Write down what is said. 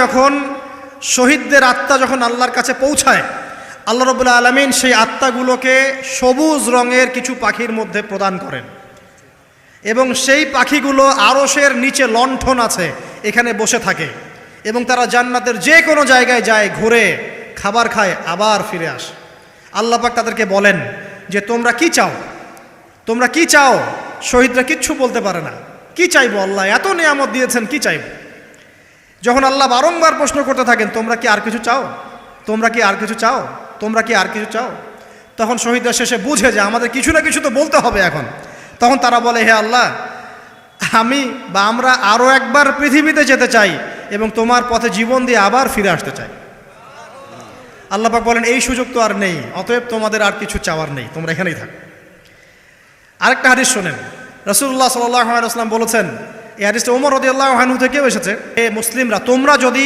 যখন শহীদদের আত্মা যখন আল্লাহর কাছে পৌঁছায়, আল্লাহ রাব্বুল আলামিন সেই আত্মাগুলোকে সবুজ রঙের কিছু পাখির মধ্যে প্রদান করেন এবং সেই পাখিগুলো আরশের নিচে লণ্ঠন আছে এখানে বসে থাকে এবং তারা জান্নাতের যে কোনো জায়গায় যায়, ঘুরে খাবার খায়, আবার ফিরে আসে। আল্লাহ পাক তাদেরকে বলেন যে তোমরা কি চাও, তোমরা কি চাও? শহীদরা কিচ্ছু বলতে পারে না। কি চাইবো? আল্লাহ এত নিয়ামত দিয়েছেন, কি চাইব? যখন আল্লাহ বারংবার প্রশ্ন করতে থাকেন তোমরা কি আর কিছু চাও, তোমরা কি আর কিছু চাও, তোমরা কি আর কিছু চাও, তখন শহীদরা শেষে বুঝে যে আমাদের কিছু না কিছু তো বলতে হবে এখন। তখন তারা বলে, হে আল্লাহ, আমরা আরও একবার পৃথিবীতে যেতে চাই এবং তোমার পথে জীবন দিয়ে আবার ফিরে আসতে চাই। আল্লাহ পাক বলেন এই সুযোগ তো আর নেই, অতএব তোমাদের আর কিছু চাওয়ার নেই, তোমরা এখানেই থাকো। আরেকটা হাদিস শোনেন, রাসূলুল্লাহ সাল্লাল্লাহু আলাইহি ওয়াসাল্লাম বলেছেন, এই হাদিসটা ওমর রাদিয়াল্লাহু আনহু থেকেও এসেছে, হে মুসলিমরা, তোমরা যদি